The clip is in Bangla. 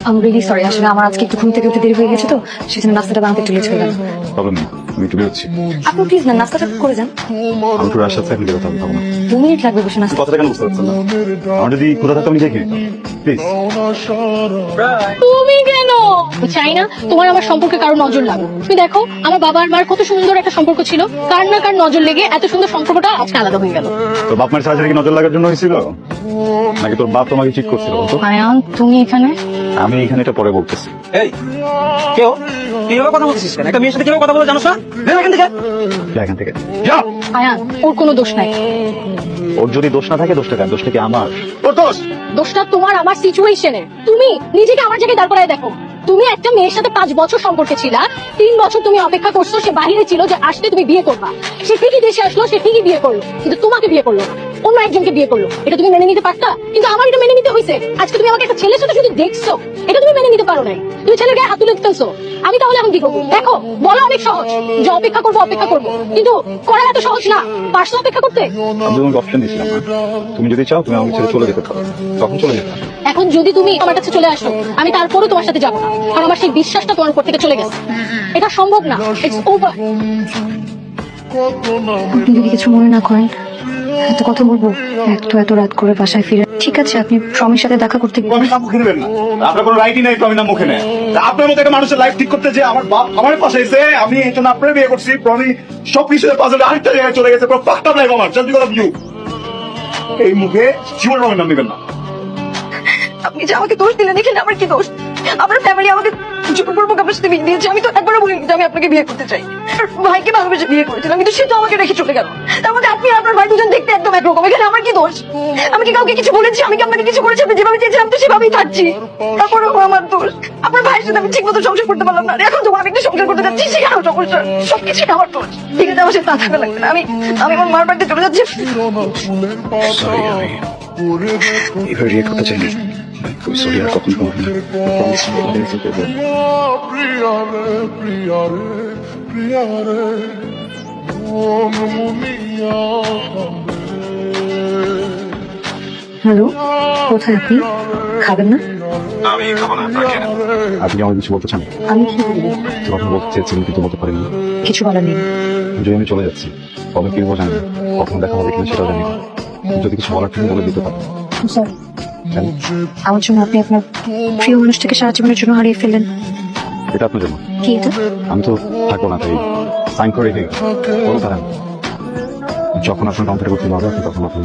I'm really sorry, আসলে আমার আজকে একটু ঘুম থেকে উঠতে দেরি হয়ে গেছে তো সেজন্য নাস্তাটা বানাতে একটু লেট হয়ে গেল। প্রবলেম নেই, আমি একটু বেরোচ্ছি। আপনি প্লিজ না নাস্তাটা করে যান। আমি একটু রাস্তার সাইড দিয়ে কথা বলবো না। 2 মিনিট লাগবে বসে নাস্তা। কথাটা কেন বুঝতে পারছেন না? আমার যদি কোথা থাকতো আমি দেখি প্লিজ। তুমি কেন? আমি চাই না তোমার আমার সম্পর্কে কারো নজর লাগুক। তুমি দেখো আমার বাবা আর মার কত সুন্দর একটা সম্পর্ক ছিল, কার না কার নজর লেগে এত সুন্দর সম্পর্কটা আজকে আলাদা হয়ে গেল। তোর বাপ মায়ের সার্জারি কি নজর লাগার জন্য হয়েছিল নাকি তোর বাপ তোমাকে চিট করছিল বলতো? আয়ান তুমি এখানে? আমি এখানে এটা পরে বলতেছি। এই কেউ কিভাবে কথা বলছিস কেন? একটা মেয়ের সাথে কিভাবে কথা বলে জানোস না? বের হ এখান থেকে। যা এখান থেকে যা। আয়ান ওর কোনো দোষ নাই। ওর যদি দোষ না থাকে দোষটা কার? দোষটা কি আমার? ওর দোষ। দোষটা তোমার আমার সিচুয়েশনের। তুমি নিজেকে আমার জায়গায় দাঁড় করায় দেখো। তুমি একটা মেয়ের সাথে 5 বছর সম্পর্কে ছিলা, 3 বছর তুমি অপেক্ষা করছো সে বাহিরে ছিল যে আসলে তুমি বিয়ে করবা। সে ঠিকই দেশে আসলো, সে ঠিকই বিয়ে করলো, কিন্তু তোমাকে বিয়ে করলো না, অন্য একজনকে বিয়ে করলো। এটা তুমি মেনে নিতে পারতা, কিন্তু আমার এটা মেনে নিতে হয়েছে। আজকে তুমি আমাকে একটা ছেলের সাথে শুধু দেখছো, এটা তুমি মেনে নিতে পারো নাই। তুমি ছেলের গায়ে হাত তুলে দিতেছো। আমি তাহলে এখন কি করবো? দেখো বলো অনেক সহজ যে অপেক্ষা করবো অপেক্ষা করবো, কিন্তু করা এত সহজ না। পারছো অপেক্ষা করতে? আমি তোমাকে অপশন দিয়েছিলাম না। তুমি যদি চাও তুমি আমাকে ছেড়ে চলে যেতে পারো, তখন চলে যেতে। এখন যদি তুমি আমার কাছে চলে আসো, আমি তারপরেও তোমার সাথে যাবো না, কারণ আমার সেই বিশ্বাসটা তোমার উপর থেকে চলে গেছে। এটা সম্ভব না, ইটস ওভার। আপনি যদি কিছু মনে না করেন এত কথা বলবো, এত রাত করে বাসায় ফিরে। ঠিক আছে, আপনি প্রমির সাথে দেখা করতে গেলেন। প্রমিস নাম মুখে নেবেন না, আপনার কোনো রাইটই নেই প্রমিস নাম মুখে নেয়। আপনার মতো একটা মানুষের লাইফ ঠিক করতে যে আমার বাপ আমার পাশে এসে আমি এই জন্য আপনার বিয়ে করছি। প্রমি সব কিছু পাশে আরেকটা জায়গায় চলে গেছে, পুরো পাক্কা লাইফ আমার। Just because of you. এই মুখে জীবন প্রমিস নাম নেবেন না। আপনি যে আমাকে দোষ দিলেন, এখানে আমার কি দোষ? আমার ফ্যামিলি আমাকে জোরপূর্বক আপনার সাথে বিয়ে দিয়েছে। আমি তো একবারও বলিনি যে আমি আপনাকে বিয়ে করতে চাই। আর ভাইকে ভালোবেসে বিয়ে করেছিলাম, কিন্তু সে তো আমাকে রেখে চলে গেল। তার মধ্যে আপনি আর আপনার ভাই দুজন দেখতে একদম একরকম। এখানে আমার কি দোষ? আমি কি কাউকে কিছু বলেছি? আমি কি আপনাকে কিছু করেছি? আপনি যেভাবে চেয়েছিলাম তো সেভাবেই থাকছি। তারপরেও আমার দোষ। আপনার ভাইয়ের সাথে আমি ঠিক মতো সংসার করতে পারলাম না। আর এখন যখন আমি একটা সংসার করতে যাচ্ছি সেখানেও সমস্যা। সবকিছুই আমার দোষ। ঠিক আছে, আমার সাথে তা থাকা লাগবে না। আমি আমার মার বাড়িতে চলে যাচ্ছি। সরি, আমি এবার রিয়েক্ট করতে চাইনি। খুবই সরি, আর কখনো করবো না। প্রমিস করবো। হ্যালো, কোথায় আপনি? খাবেন না? আমি খাবো না, আপনি আমার কিছু বলতে চান? আমি কি বলবো? কথা বলতে চেয়েছিলেন কিন্তু বলতে পারিনি। কিছু বলার নেই। যদি আমি চলে যাচ্ছি কবে ফিরবো জানি না, কখন দেখা হবে কিনা সেটাও জানি না। যদি কিছু বলার তুমি বলে দিতে পারো। সরি, আমার জন্য আপনি আপনার প্রিয় মানুষটাকে সারা জীবনের জন্য হারিয়ে ফেললেন। এটা আপনার জন্য। কি এটা? আমি তো থাকবো না, তাই সাইন করে রেখে কোনো তারা যখন আপনার কম্পিউটার করতে হবে আপনি তখন আপনার